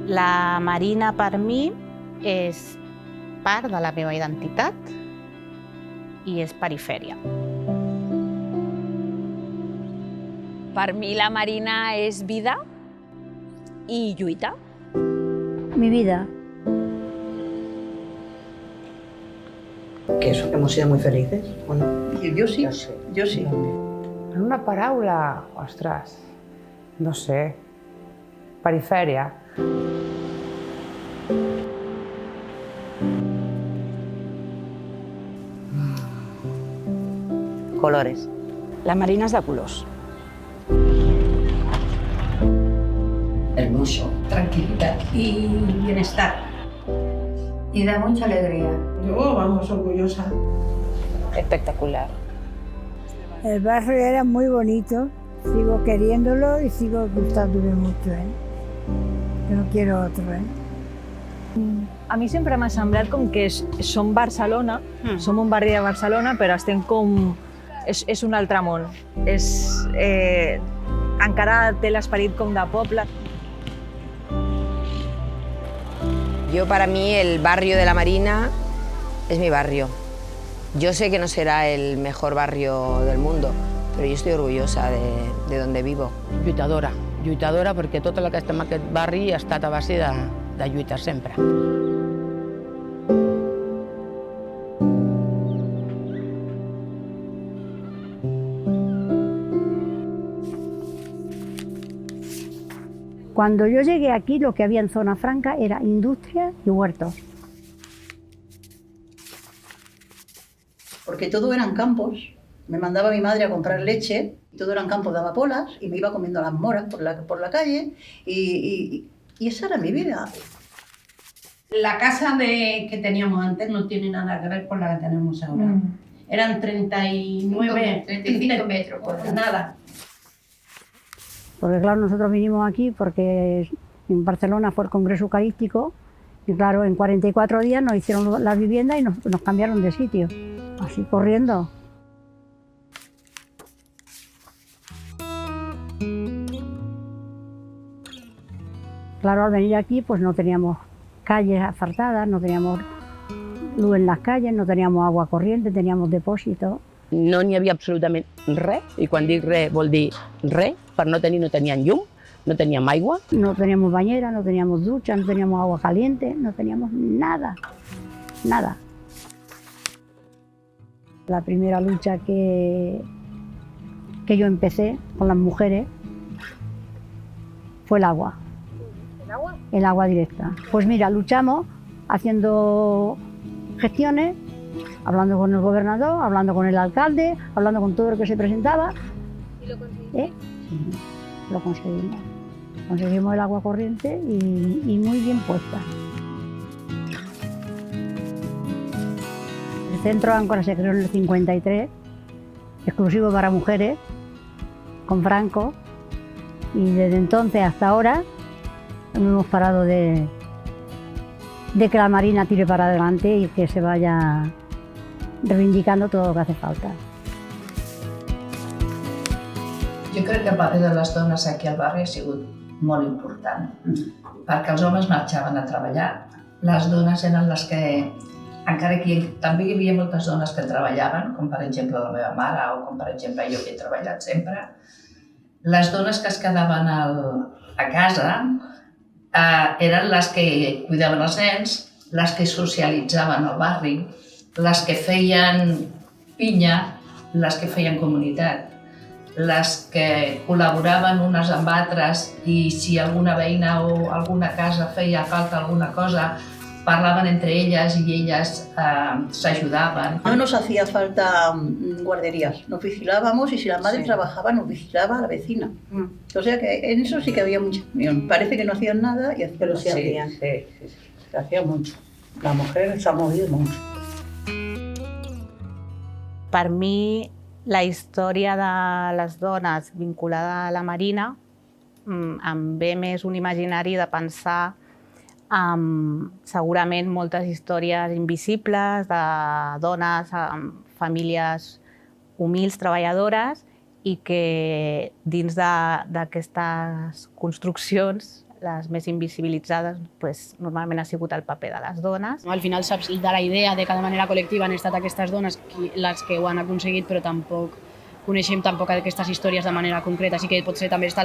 La Marina per mi és part de la meva identitat i és perifèria. Per mi la Marina és vida i lluita. Mi vida. Que eso, que hemos sido muy felices, ¿o no? Jo sí, jo sí. En una paraula, ostres, no sé, perifèria. Colores. La Marina és de colors. Hermoso. Tranquilidad y bienestar. Y da mucha alegría. Yo, vamos, orgullosa. Espectacular. El barrio era muy bonito, sigo queriéndolo y sigo gustándome mucho, Yo no quiero otro, A mi sempre m'ha semblat com que som Barcelona, som un barri de Barcelona, però estem com... És un altre món. Encara té l'esperit com de poble. Yo, para mí, el barrio de la Marina es mi barrio. Yo sé que no será el mejor barrio del mundo, però jo estic orgullosa de donde vivo. Lluitadora. Lluitadora perquè tot el que estem en aquest barri ha estat a base de lluitar sempre. Cuando yo llegué aquí, lo que había en Zona Franca era industria y huertos. Porque todo eran campos. Me mandaba mi madre a comprar leche, y todo eran campos de amapolas, y me iba comiendo las moras por la calle, y esa era mi vida. La casa que teníamos antes no tiene nada que ver con la que tenemos ahora. Eran 35 metros, pues nada. Porque claro, nosotros vinimos aquí porque en Barcelona fue el Congreso Eucarístico y claro, en 44 días nos hicieron la vivienda y nos cambiaron de sitio, así corriendo. Claro, al venir aquí pues no teníamos calles asfaltadas, no teníamos luz en las calles, no teníamos agua corriente, teníamos depósitos. No n'hi havia absolutament res, i quan dic res vol dir res, per no teníem llum, no teníem aigua. No teníamos bañera, no teníamos ducha, no teníamos agua caliente, no teníamos nada, nada. La primera lucha que yo empecé con las mujeres fue el agua. ¿El agua? El agua directa. Pues mira, luchamos haciendo gestiones, hablando con el gobernador, hablando con el alcalde, hablando con todo el que se presentaba. ¿Y lo conseguimos? Sí, lo conseguimos. Conseguimos el agua corriente y muy bien puesta. El centro Áncora se creó en el 53, exclusivo para mujeres, con Franco, y desde entonces hasta ahora no hemos parado de que la Marina tire para adelante y que se vaya reivindicando todo lo que hace falta. Jo crec que el paper de les dones aquí al barri ha sigut molt important, perquè els homes marxaven a treballar. Les dones eren les que, encara que també hi havia moltes dones que treballaven, com per exemple la meva mare o com per exemple jo que he treballat sempre, les dones que es quedaven a casa eren les que cuidaven els nens, les que socialitzaven al barri, les que feien pinya, les que feien comunitat, les que col·laboraven unes amb altres i si alguna veïna o alguna casa feia falta alguna cosa, parlaven entre ellas y ellas s'ayudaban. No nos hacía falta guarderías, nos vigilábamos y si la madre trabajaba nos vigilaba a la vecina. O sea que en eso sí que había mucha unión. Parece que no hacían nada, pero sí hacían. Sí, se hacía mucho. La mujer se ha movido mucho. Per mi, la història de les dones vinculada a la Marina em ve més un imaginari de pensar segurament moltes històries invisibles de dones amb famílies humils, treballadores, i que dins d'aquestes construccions les més invisibilitzades pues, normalment ha sigut el paper de les dones. Al final saps de la idea de que de manera col·lectiva han estat aquestes dones les que ho han aconseguit, però tampoc coneixem tampoc aquestes històries de manera concreta. Així que potser també està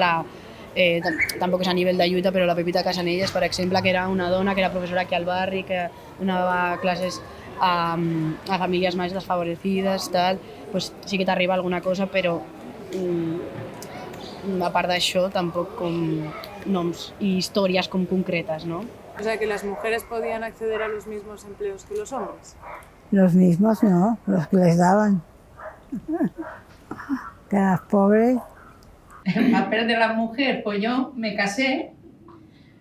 tampoc és a nivell de lluita, però la Pepita Casanelles, per exemple, que era una dona que era professora aquí al barri, que donava classes a famílies més desfavorecides, tal, pues sí que t'arriba alguna cosa, però a part d'això tampoc com noms i històries com concretes, ¿no? O sea, que las mujeres podían acceder a los mismos empleos que los hombres. Los mismos no, los que les daban. Que las pobres. El papel de la mujer, pues yo me casé,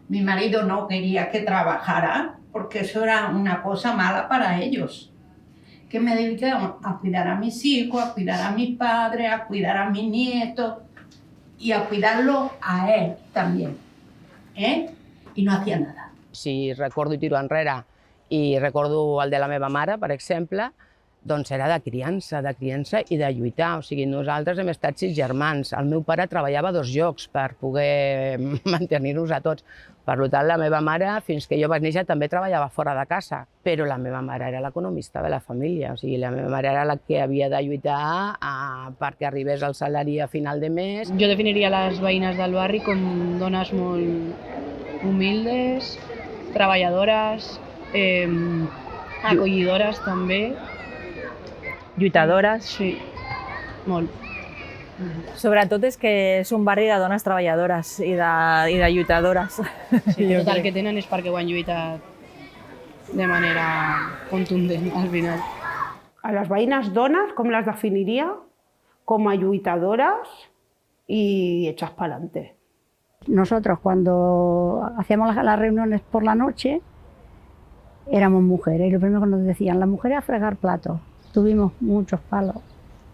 mi marido no quería que trabajara porque eso era una cosa mala para ellos. Que me dediqué a cuidar a mis hijos, a cuidar a mis padres, a cuidar a mis nietos y a cuidarlo a él también, y no hacía nada. Si recordo i tiro enrere i recordo el de la meva mare, per exemple, doncs era de criança i de lluitar. O sigui, nosaltres hem estat 6 germans. El meu pare treballava a 2 llocs per poder mantenir-nos a tots. Per tant, la meva mare, fins que jo vaig néixer, també treballava fora de casa. Però la meva mare era l'economista de la família. O sigui, la meva mare era la que havia de lluitar perquè arribés el salari a final de mes. Jo definiria les veïnes del barri com dones molt humildes, treballadores, acollidores també. Lluitadores. Sí, molt. Sobretot és que és un barri de dones treballadores i de lluitadores. Sí, tot el que tenen és perquè ho han lluitat de manera contundent al final. A las veïnes dones, com les definiria? Com a lluitadoras y hechas para adelante. Nosotros cuando hacíamos las reuniones por la noche éramos mujeres y lo primero que nos decían, las mujeres a fregar platos. Tuvimos muchos palos,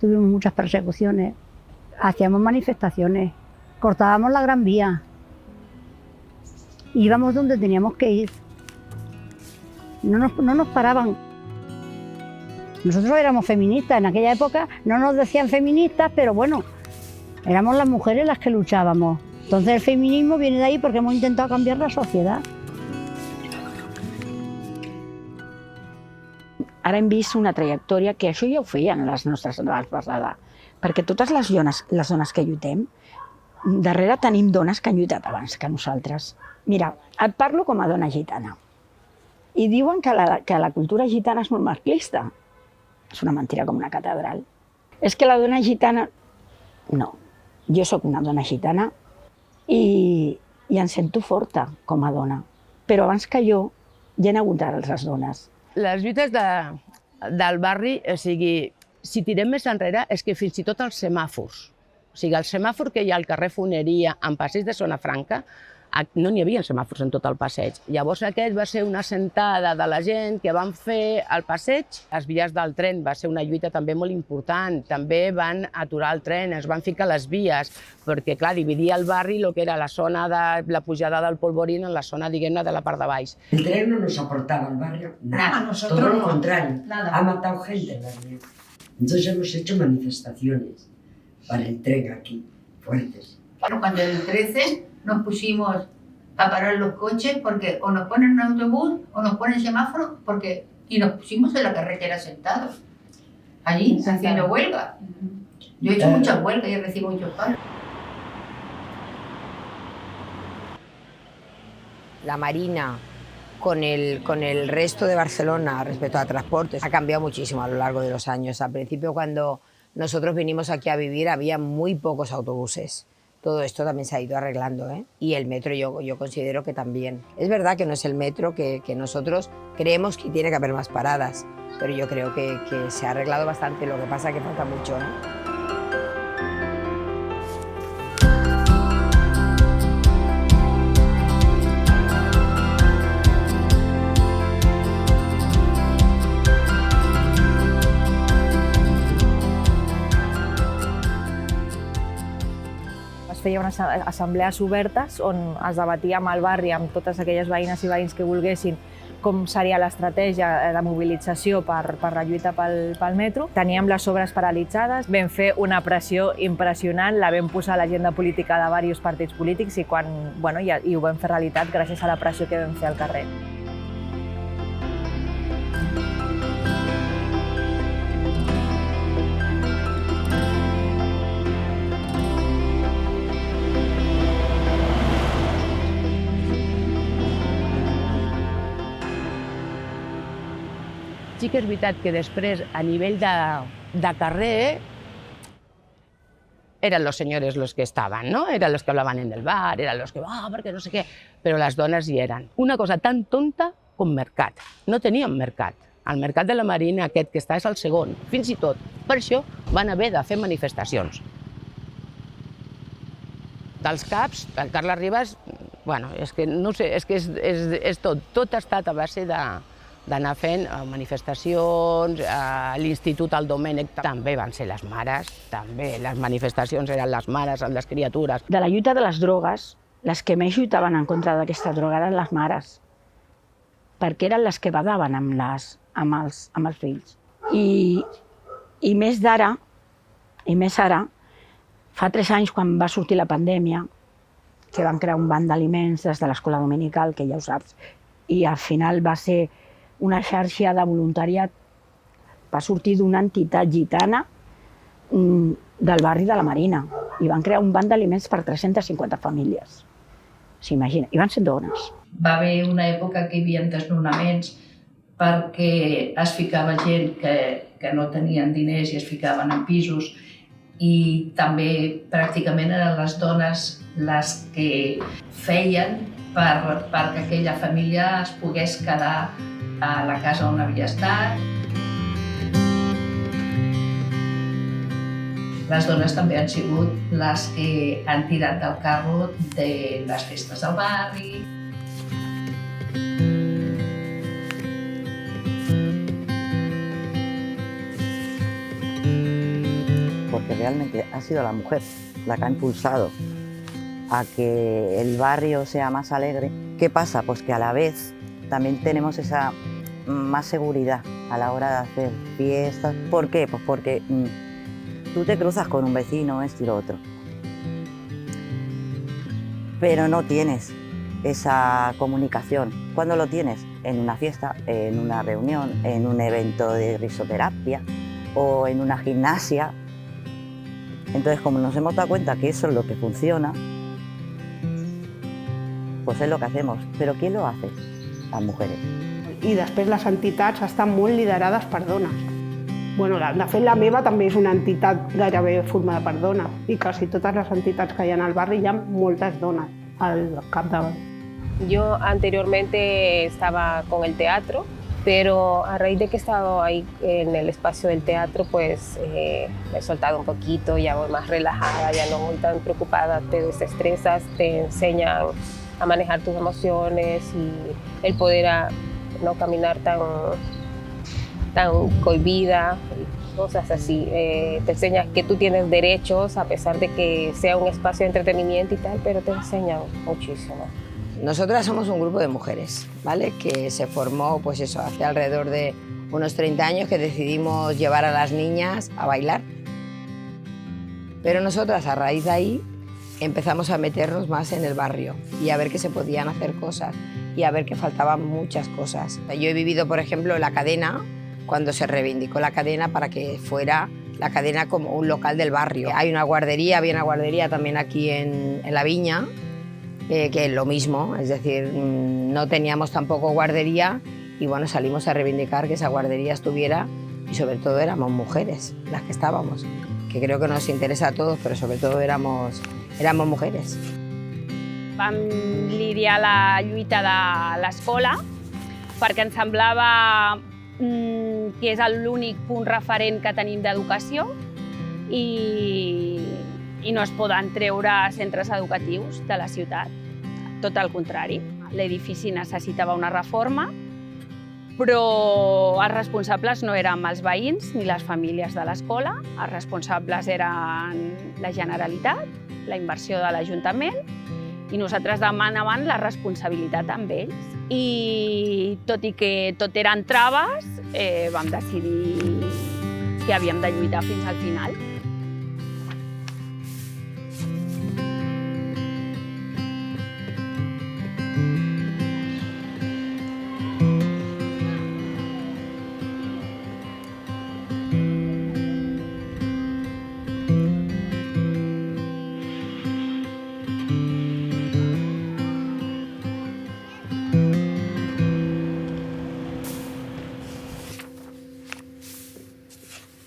tuvimos muchas persecuciones, hacíamos manifestaciones, cortábamos la Gran Vía, íbamos donde teníamos que ir, no nos paraban. Nosotros éramos feministas, en aquella época no nos decían feministas, pero bueno, éramos las mujeres las que luchábamos. Entonces el feminismo viene de ahí porque hemos intentado cambiar la sociedad. Ara hem vist una trajectòria que això ja ho feien les nostres dones passades, perquè totes les dones que lluitem, darrere tenim dones que han lluitat abans que nosaltres. Mira, et parlo com a dona gitana. I diuen que la cultura gitana és molt masclista. És una mentira com una catedral. És que la dona gitana... No, jo sóc una dona gitana i em sento forta com a dona. Però abans que jo, ja han hagut altres dones. Les lluites del barri, o sigui, si tirem més enrere, és que fins i tot els semàfors, o sigui, el semàfor que hi ha al carrer Foneria, en passeig de Zona Franca, no n'hi havia semàfors en tot el passeig. Llavors aquest va ser una assentada de la gent que van fer el passeig. Les vies del tren va ser una lluita també molt important. També van aturar el tren, es van ficar les vies, perquè clar, dividia el barri el que era la zona de la pujada del Polvorín en la zona, diguem-ne, de la part de baix. El tren no nos aportaba al barrio nada, todo lo contrario, ha matado gente el barrio. Entonces hemos hecho manifestaciones para el tren aquí, fuertes. Bueno, cuando el 13 nos pusimos a parar los coches porque o nos ponen un autobús o nos ponen semáforo y nos pusimos en la carretera sentados, allí haciendo huelga. Yo he hecho muchas huelgas y recibo muchos palos. La Marina con el resto de Barcelona respecto a transportes ha cambiado muchísimo a lo largo de los años. Al principio, cuando nosotros vinimos aquí a vivir, había muy pocos autobuses. Todo esto también se ha ido arreglando, ¿eh? Y el metro yo considero que también. Es verdad que no es el metro que nosotros creemos que tiene que haber más paradas, pero yo creo que se ha arreglado bastante, lo que pasa es que falta mucho, ¿eh? Es feia unes assemblees obertes on es debatia amb el barri, amb totes aquelles veïnes i veïns que volguessin, com seria l'estratègia de mobilització per la lluita pel metro. Teníem les obres paralitzades, vam fer una pressió impressionant, la vam posar a l'agenda política de diversos partits polítics i ho vam fer realitat gràcies a la pressió que vam fer al carrer. Sí que és veritat que després, a nivell de carrer, eran los señores los que estaban, ¿no? Eran los que hablaban en el bar, eran los que, perquè no sé què, però les dones hi eren. Una cosa tan tonta com mercat. No teníem mercat. El mercat de la Marina, aquest que està, és el segon, fins i tot. Per això van haver de fer manifestacions. Dels CAPs, el Carles Ribas, bueno, és que no sé, és que és tot. Tot ha estat a base d'anar fent manifestacions, a l'Institut al Domènec també van ser les mares, també les manifestacions eren les mares, les criatures. De la lluita de les drogues, les que més lluitaven en contra d'aquesta droga eren les mares, perquè eren les que badaven amb els fills. I més d'ara, i més ara, fa 3 anys, quan va sortir la pandèmia, que van crear un banc d'aliments des de l'escola dominical, que ja ho saps, i al final va ser una xarxa de voluntariat, va sortir d'una entitat gitana del barri de la Marina i van crear un banc d'aliments per 350 famílies. S'imagina, i van ser dones. Va haver una època que hi havia desnonaments perquè es ficava gent que no tenien diners i es ficaven en pisos i també pràcticament eren les dones les que feien perquè aquella família es pogués quedar a la casa on havia estat. Les dones també han sigut les que han tirat del carro de les festes del barri. Porque realmente ha sido la mujer la que ha impulsado a que el barrio sea más alegre. ¿Qué pasa? Pues que a la vez también tenemos esa más seguridad a la hora de hacer fiestas. ¿Por qué? Pues porque tú te cruzas con un vecino, esto y lo otro, pero no tienes esa comunicación. ¿Cuándo lo tienes? En una fiesta, en una reunión, en un evento de risoterapia o en una gimnasia. Entonces, como nos hemos dado cuenta que eso es lo que funciona, pues es lo que hacemos. Però qui lo hace? Les mujeres. I després les entitats estan molt liderades per dones. Bueno, de fet, la meva també és una entitat gairebé formada per dones i quasi totes les entitats que hi ha al barri hi ha moltes dones al capdavant. Yo anteriormente estaba con el teatro, pero a raíz de que he estado ahí en el espacio del teatro, pues me he soltado un poquito, ya voy más relajada, ya no voy tan preocupada, te desestresas, te enseñan a manejar tus emociones y el poder no caminar tan cohibida, cosas así. Te enseñan que tú tienes derechos, a pesar de que sea un espacio de entretenimiento y tal, pero te enseñan muchísimo. Nosotras somos un grupo de mujeres, ¿vale? Que se formó, pues eso, hace alrededor de unos 30 años que decidimos llevar a las niñas a bailar. Pero nosotras, a raíz de ahí, empezamos a meternos más en el barrio y a ver que se podían hacer cosas y a ver que faltaban muchas cosas. Yo he vivido, por ejemplo, la cadena, cuando se reivindicó la cadena para que fuera la cadena como un local del barrio. Hay una guardería, había una guardería también aquí en La Viña, que es lo mismo, es decir, no teníamos tampoco guardería y bueno, salimos a reivindicar que esa guardería estuviera y sobre todo éramos mujeres las que estábamos, que creo que nos interesa a todos, pero sobre todo éramos mujeres. Vam lidiar la lluita de l'escola perquè ens semblava que és l'únic punt referent que tenim d'educació i no es poden treure centres educatius de la ciutat. Tot el contrari, l'edifici necessitava una reforma, però els responsables no érem els veïns ni les famílies de l'escola, els responsables eren la Generalitat, la inversió de l'Ajuntament, i nosaltres demanàvem la responsabilitat amb ells. I tot i que tot eren traves, vam decidir que havíem de lluitar fins al final.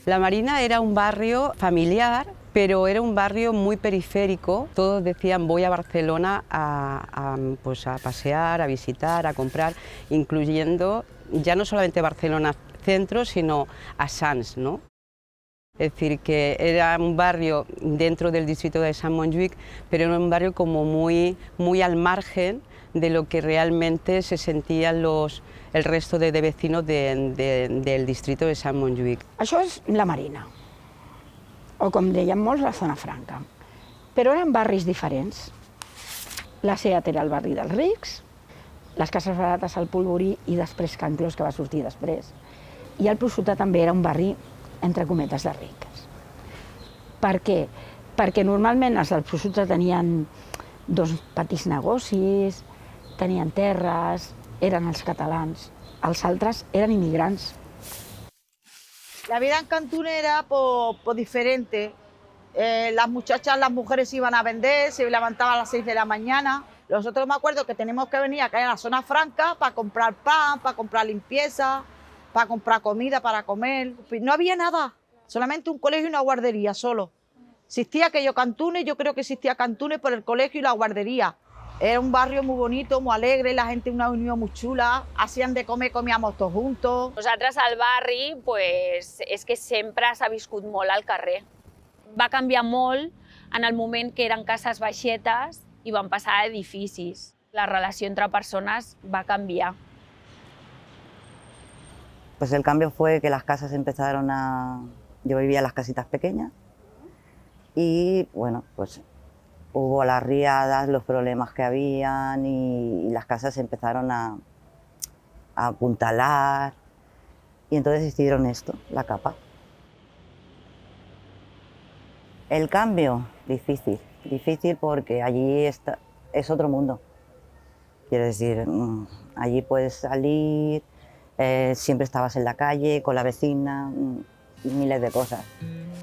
La Marina era un barrio familiar, pero era un barrio muy periférico. Todos decían voy a Barcelona a pasear, a visitar, a comprar, incluyendo ya no solamente Barcelona centro, sino a Sants, ¿no? Es decir, que era un barrio dentro del distrito de Sant Montjuïc, pero era un barrio como muy al margen de lo que realmente se sentían el resto de vecinos del distrito de Sant Montjuïc. Això és la Marina, o com deien molts, la zona franca. Però eren barris diferents. La Seat era el barri dels rics, les cases barates al Polvorí i després Can Clos, que va sortir després. I el Prosciutto també era un barri, entre cometes, de riques. Per què? Perquè normalment els del Prosciutto tenien 2 petits negocis, tenien terres, eren els catalans. Els altres eren immigrants. La vida en Cantún era diferente. Las muchachas, las mujeres iban a vender, se levantaban a las 6 de la mañana. Nosotros me acuerdo que teníamos que venir acá a la zona franca para comprar pan, para comprar limpieza, para comprar comida, para comer. No había nada, solamente un colegio y una guardería solo. Existía aquello Cantunes, yo creo que existía Cantunes por el colegio y la guardería. Era un barrio muy bonito, muy alegre, la gente una unión muy chula, hacían de comer, comíamos todos juntos. Nosaltres al barri, pues, és que sempre s'ha viscut molt al carrer. Va canviar molt en el moment que eren cases baixetes i van passar a edificis. La relació entre persones va canviar. Pues el cambio fue que las casas empezaron a... Yo vivía en las casitas pequeñas y, bueno, pues hubo las riadas, los problemas que habían y las casas empezaron a apuntalar y entonces hicieron esto, la capa. El cambio, difícil porque allí es otro mundo. Quiero decir, allí puedes salir, siempre estabas en la calle, con la vecina, miles de cosas.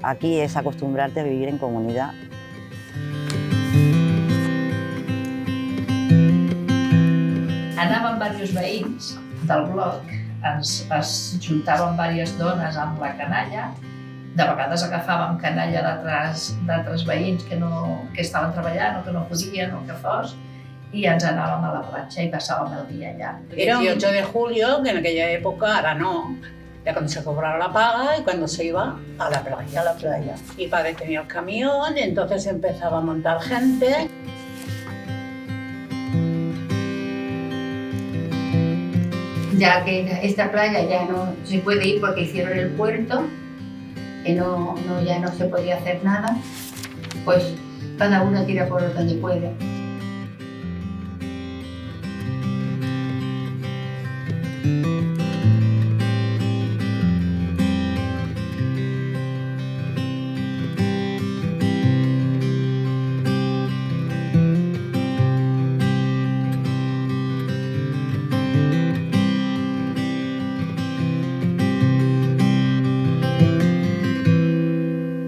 Aquí es acostumbrarte a vivir en comunidad. Anàvem diversos veïns del bloc, es juntaven diverses dones amb la canalla, de vegades agafàvem canalla d'altres veïns que estaven treballant o que no podien o que fos, y ens anàvem a la platja y pasábamos el día allá. Era un 18 de julio, que en aquella época, ahora no, ya cuando se cobraba la paga y cuando se iba a la playa. A la playa. Y padre tenía el camión y entonces empezaba a montar gente. Ya que esta playa ya no se puede ir porque hicieron el puerto, que ya no se podía hacer nada, pues cada uno tira por donde puede.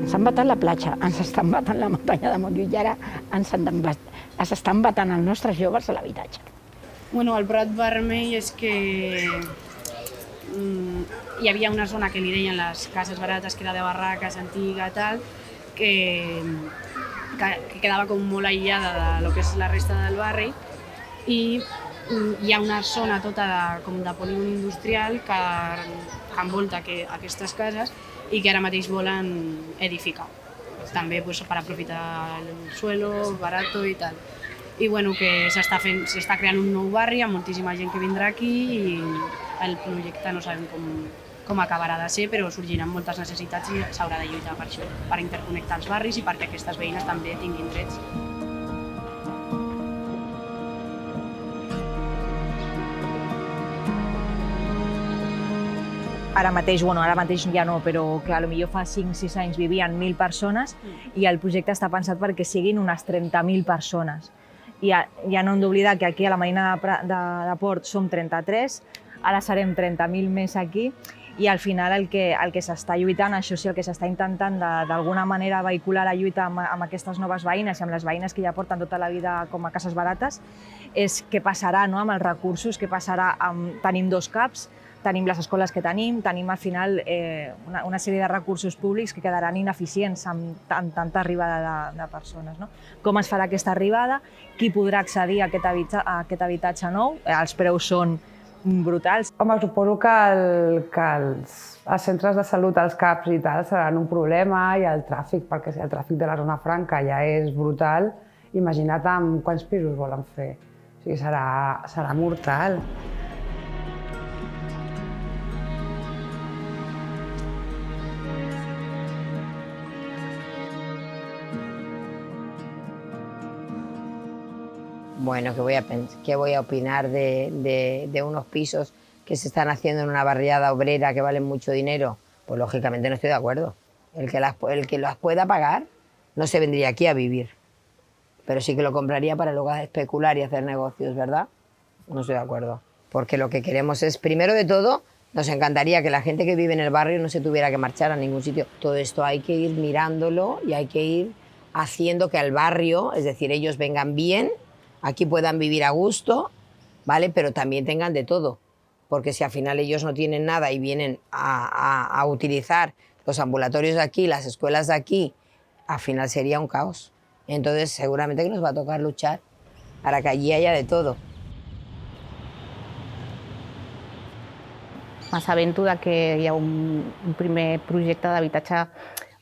Ens han batat la platja, ens estan batant la muntanya de Montjuïc i ara ens estan batant els nostres joves a l'habitatge. Bueno, el Prat Vermell és que hi havia una zona que li deien les cases barates, que era de barraques, antiga, tal, que quedava com molt aïllada de lo que és la resta del barri i hi ha una zona tota com de polígon industrial que envolta aquestes cases i que ara mateix volen edificar. També pues, per aprofitar el suelo, barato i tal. I bueno, que s'està creant un nou barri amb moltíssima gent que vindrà aquí i el projecte no sabem com acabarà de ser, però sorgiran moltes necessitats i s'haurà de lluitar per això, per interconnectar els barris i perquè aquestes veïnes també tinguin drets. Ara mateix ja no, però que potser fa 5-6 anys vivien 1.000 persones i el projecte està pensat perquè siguin unes 30.000 persones. I ja no hem d'oblidar que aquí a la Marina de Port som 33, ara serem 30.000 més aquí, i al final el que s'està lluitant, això sí, el que s'està intentant d'alguna manera vehicular la lluita amb aquestes noves veïnes i amb les veïnes que ja porten tota la vida com a cases barates, és què passarà amb els recursos, què passarà tenim 2 CAPs, tenim les escoles que tenim al final una sèrie de recursos públics que quedaran ineficients amb tanta arribada de persones. Com es farà aquesta arribada? Qui podrà accedir a aquest habitatge nou? Els preus són brutals. Home, suposo que els centres de salut, els CAPs i tal, seran un problema, i el tràfic, perquè si el tràfic de la zona franca ja és brutal, imagina't amb quants pisos volen fer. O sigui, serà mortal. Bueno, ¿qué voy a opinar de unos pisos que se están haciendo en una barriada obrera que valen mucho dinero? Pues lógicamente no estoy de acuerdo. El que las pueda pagar no se vendría aquí a vivir, pero sí que lo compraría para luego especular y hacer negocios, ¿verdad? No estoy de acuerdo, porque lo que queremos es, primero de todo, nos encantaría que la gente que vive en el barrio no se tuviera que marchar a ningún sitio. Todo esto hay que ir mirándolo y hay que ir haciendo que al barrio, es decir, ellos vengan bien, aquí puedan vivir a gusto, ¿vale? Pero también tengan de todo, porque si al final ellos no tienen nada y vienen a utilizar los ambulatorios de aquí, las escuelas de aquí, al final sería un caos. Entonces seguramente que nos va a tocar luchar para que allí haya de todo. M'assabento que hi ha un primer projecte d'habitatge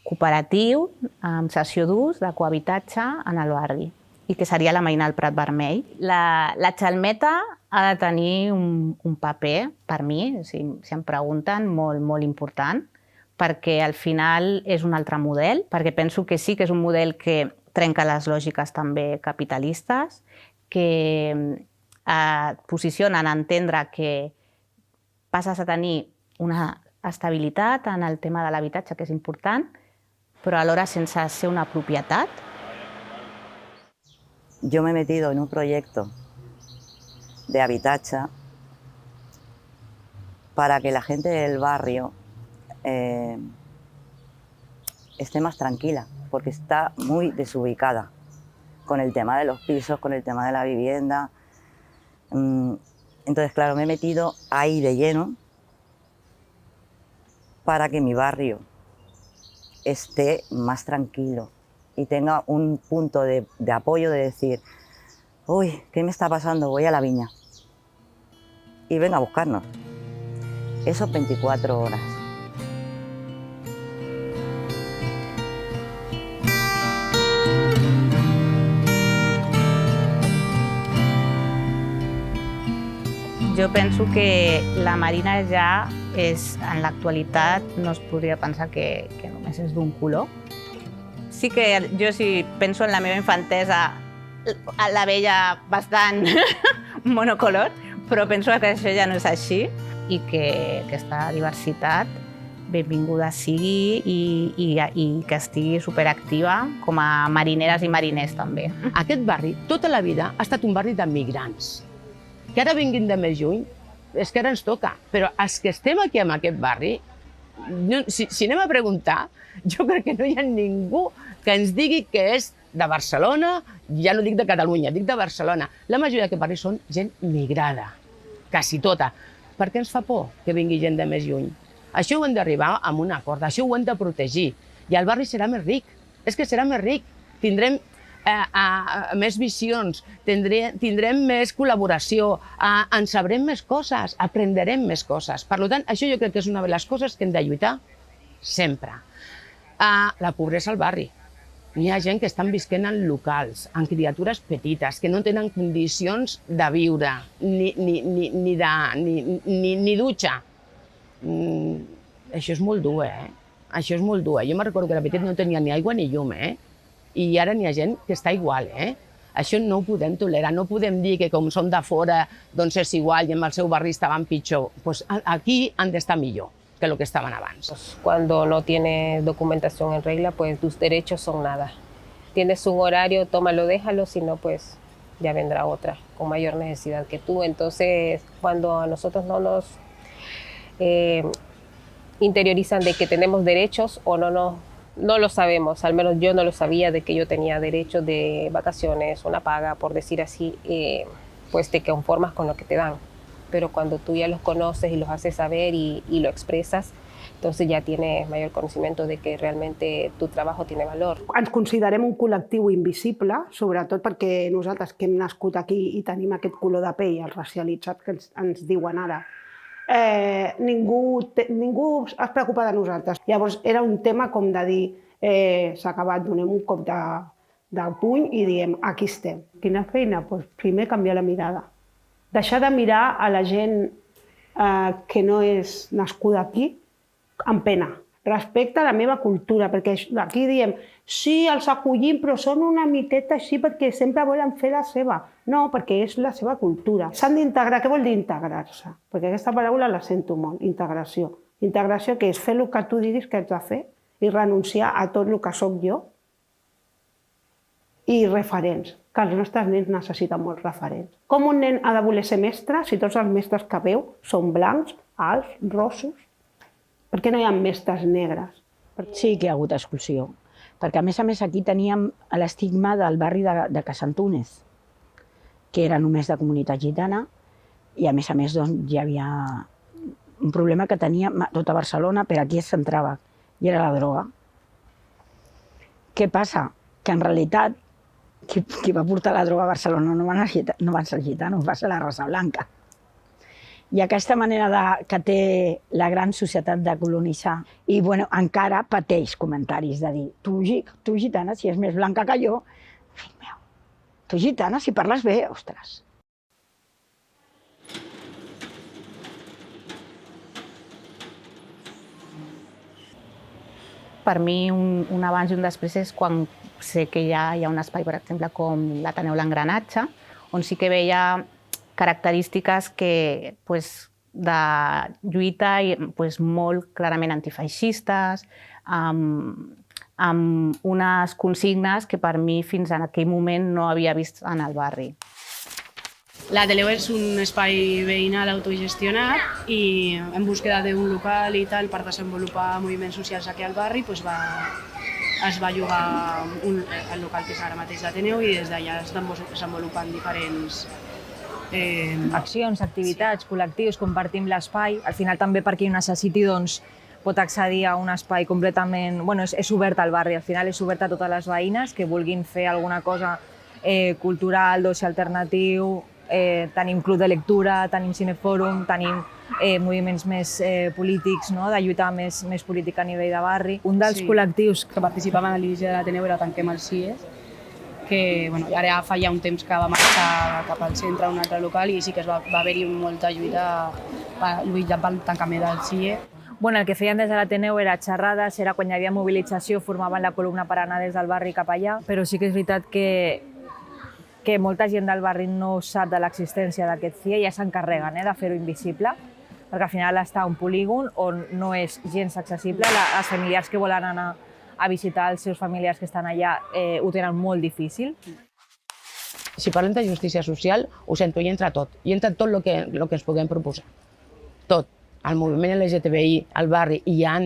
cooperatiu amb cessió d'ús de cohabitatge en el barri, i que seria la Marina del Prat Vermell. La Xalmeta ha de tenir un paper, per mi, si em pregunten, molt important, perquè al final és un altre model, perquè penso que sí que és un model que trenca les lògiques també capitalistes, que et posicionen a entendre que passes a tenir una estabilitat en el tema de l'habitatge, que és important, però alhora sense ser una propietat. Yo me he metido en un proyecto de habitatge para que la gente del barrio esté más tranquila, porque está muy desubicada con el tema de los pisos, con el tema de la vivienda. Entonces, claro, me he metido ahí de lleno para que mi barrio esté más tranquilo y tenga un punto de apoyo de decir, uy, ¿qué me está pasando? Voy a la viña. Y venga a buscarnos. Eso 24 horas. Jo penso que la Marina ja és, en l'actualitat, no es podria pensar que només és d'un color. Sí que jo, si penso en la meva infantesa, la veia bastant monocolor, però penso que això ja no és així i que aquesta diversitat benvinguda sigui i que estigui superactiva com a marineres i mariners també. Aquest barri, tota la vida, ha estat un barri de migrants. Que ara vinguin de més lluny, és que ara ens toca. Però els que estem aquí en aquest barri, si anem a preguntar, jo crec que no hi ha ningú que ens digui que és de Barcelona, ja no dic de Catalunya, dic de Barcelona. La majoria d'aquest barri són gent migrada, quasi tota. Per què ens fa por que vingui gent de més lluny? Això ho hem d'arribar a un acord, això ho hem de protegir. I el barri serà més ric, és que serà més ric. Tindrem més visions, tindrem més col·laboració, en sabrem més coses, aprendrem més coses. Per tant, això jo crec que és una de les coses que hem de lluitar sempre. La pobresa al barri. Hi ha gent que estan visquent en locals, en criatures petites, que no tenen condicions de viure, ni dutxa. Això és molt dur, Això és molt dur. Jo me'n recordo que de petit no tenia ni aigua ni llum, I ara n'hi ha gent que està igual, Això no ho podem tolerar, no podem dir que com som de fora doncs és igual i en el seu barri estaven pitjor. Pues aquí han d'estar millor que lo que estaban antes. Cuando no tienes documentación en regla, pues tus derechos son nada. Tienes un horario, tómalo, déjalo, si no, pues ya vendrá otra con mayor necesidad que tú. Entonces, cuando a nosotros no nos interiorizan de que tenemos derechos o no lo sabemos, al menos yo no lo sabía de que yo tenía derechos de vacaciones, una paga, por decir así, pues te conformas con lo que te dan. Pero cuando tú ya los conoces y los haces saber y lo expresas, entonces ya tienes mayor conocimiento de que realmente tu trabajo tiene valor. Ens considerem un col·lectiu invisible, sobretot perquè nosaltres que hem nascut aquí i tenim aquest color de pell, els racialitzats que ens diuen ara, ningú es preocupa de nosaltres. Llavors era un tema com de dir s'ha acabat, donem un cop de puny i diem aquí estem. Quina feina? Doncs primer canviar la mirada. Deixar de mirar a la gent que no és nascuda aquí amb pena. Respecte a la meva cultura, perquè aquí diem sí, els acollim, però són una miqueta així perquè sempre volen fer la seva. No, perquè és la seva cultura. S'han d'integrar. Què vol dir integrar-se? Perquè aquesta paraula la sento molt, integració. Integració que és fer el que tu diguis que has de fer i renunciar a tot el que sóc jo. I referents, que els nostres nens necessiten molts referents. Com un nen ha de voler ser mestre si tots els mestres que veu són blancs, alts, rossos? Per què no hi ha mestres negres? Sí que hi ha hagut exclusió, perquè a més aquí teníem l'estigma del barri de Casantúnez, que era només de comunitat gitana, i a més doncs, hi havia un problema que tenia tota Barcelona, però aquí es centrava, i era la droga. Què passa? Que en realitat qui va portar la droga a Barcelona no van ser els gitanos, va ser la raça blanca. I aquesta manera que té la gran societat de colonitzar, i encara pateix comentaris de dir tu gitana, si és més blanca que jo, fill meu, tu gitana, si parles bé, ostres. Per mi un abans i un després és quan sé que hi ha un espai, per exemple, com l'Ateneu L'Engranatge, on sí que veia característiques que, de lluita molt clarament antifeixistes, amb unes consignes que per mi fins en aquell moment no havia vist en el barri. L'Ateneu és un espai veïnal autogestionat i en búsqueda d'un local i tal per desenvolupar moviments socials aquí al barri es va llogar el local que és ara mateix l'Ateneu i des d'allà es desenvolupen diferents accions, activitats, col·lectius, compartim l'espai. Al final també per qui ho necessiti pot accedir a un espai completament... És obert al barri, al final és obert a totes les veïnes que vulguin fer alguna cosa cultural, d'oci alternatiu, tenim club de lectura, tenim cinefòrum, tenim moviments més polítics, de lluitar més política a nivell de barri. Un dels col·lectius que participaven a l'inici de l'Ateneu era Tanquem els CIEs, que ara fa ja un temps que va marxar cap al centre a un altre local i sí que va haver-hi molta lluita pel tancament del CIE. El que feien des de l'Ateneu era xerrades, era quan hi havia mobilització, formaven la columna per anar des del barri cap allà, però sí que és veritat que molta gent del barri no sap de l'existència d'aquest CIE i ja s'encarreguen de fer-ho invisible, perquè al final està un polígon on no és gens accessible. Els familiars que volen anar a visitar els seus familiars que estan allà ho tenen molt difícil. Si parlem de justícia social, ho sento, hi entra tot. Hi entra tot el que ens puguem proposar. Tot. El moviment LGTBI, al barri, hi ha,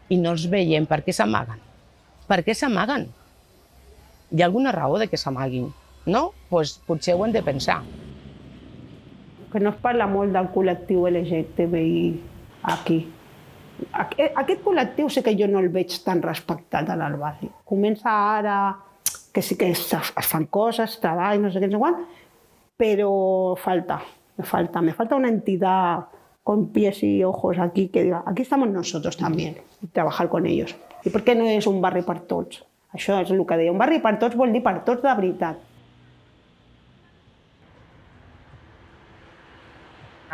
i no els veiem. Per què s'amaguen? Per què s'amaguen? Hi ha alguna raó de que s'amaguin? No? Doncs potser ho hem de pensar. Que no es parla molt del col·lectiu LGTBI aquí. Aquest col·lectiu sí que jo no el veig tan respectat al barri. Comença ara, que sí que es fan coses, treball, no sé què, no sé quant, però me falta una entidad con pies y ojos aquí que diga, aquí estamos nosotros también, y trabajar con ellos. I per què no és un barri per tots? Això és el que deia, un barri per tots vol dir per tots de veritat.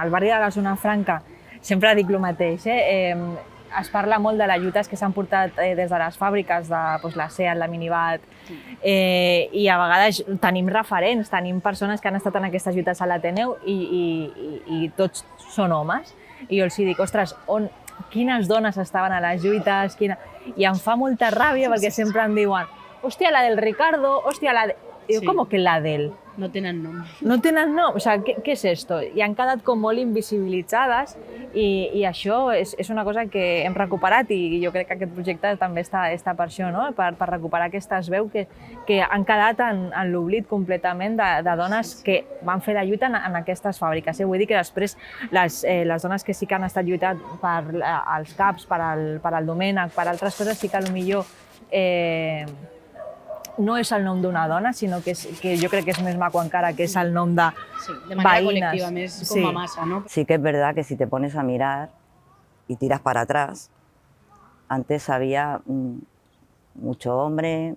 El barri de la Zona Franca sempre dic el mateix, es parla molt de les lluites que s'han portat des de les fàbriques de la SEAT, la Minibat, i a vegades tenim referents, tenim persones que han estat en aquestes lluites a l'Ateneu i tots són homes. I jo els dic, ostres, quines dones estaven a les lluites, i em fa molta ràbia perquè sempre em diuen, hòstia, la del Ricardo, hòstia, la de... Diu, com que la del? No tenen nom. No tenen nom? O sigui, què és esto? I han quedat com molt invisibilitzades i això és una cosa que hem recuperat i jo crec que aquest projecte també està per això, no? Per recuperar aquestes veus que han quedat en l'oblit completament de dones que van fer la lluita en aquestes fàbriques. Vull dir que després les dones que sí que han estat lluitant per als CAPs, per al Domènec, per altres coses, sí que potser no és el nom d'una dona, sinó que jo crec que és més maco encara, que és el nom de manera colectiva, més com a massa, ¿no? Sí que es verdad que si te pones a mirar y tiras para atrás, antes había mucho hombre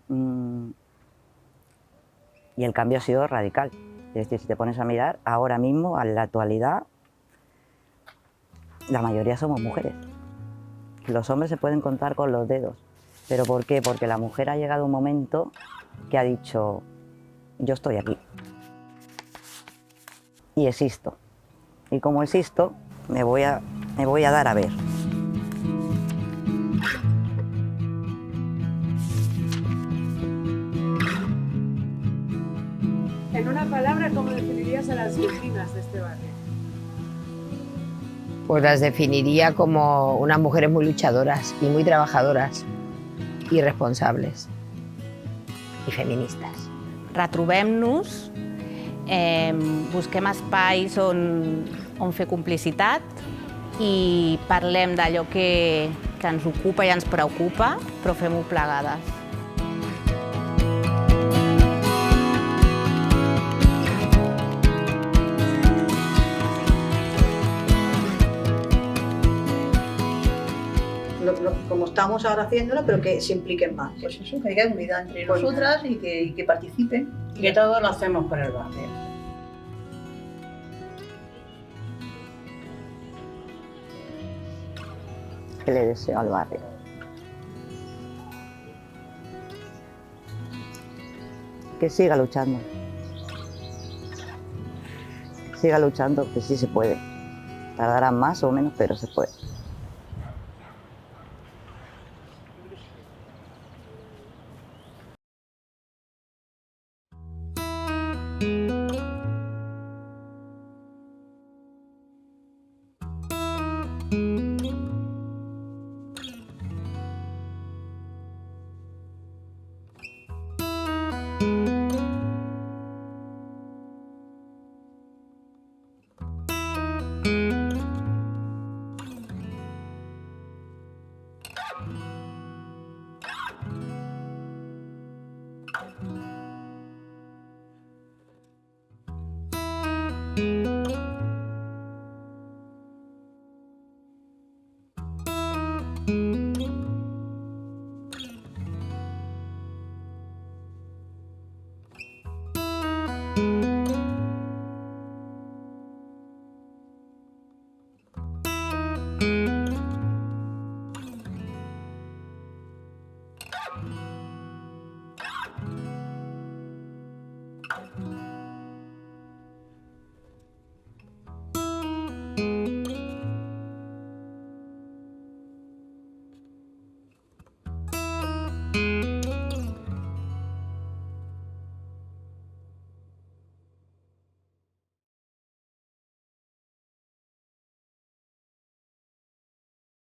y el cambio ha sido radical. Es decir, si te pones a mirar, ahora mismo, en la actualidad, la mayoría somos mujeres. Los hombres se pueden contar con los dedos. ¿Pero por qué? Porque la mujer ha llegado un momento que ha dicho, yo estoy aquí y existo. Y como existo, me voy a dar a ver. En una palabra, ¿cómo definirías a las vecinas de este barrio? Pues las definiría como unas mujeres muy luchadoras y muy trabajadoras. I responsables i feministes. Retrobem-nos, busquem espais on fer complicitat i parlem d'allò que ens ocupa i ens preocupa, però fem-ho plegades. Como estamos ahora haciéndolo, pero que se impliquen más. Pues eso, que haya unidad entre nosotras y que participen. Y que todo lo hacemos por el barrio. ¿Qué le deseo al barrio? Que siga luchando. Siga luchando, que sí se puede. Tardará más o menos, pero se puede.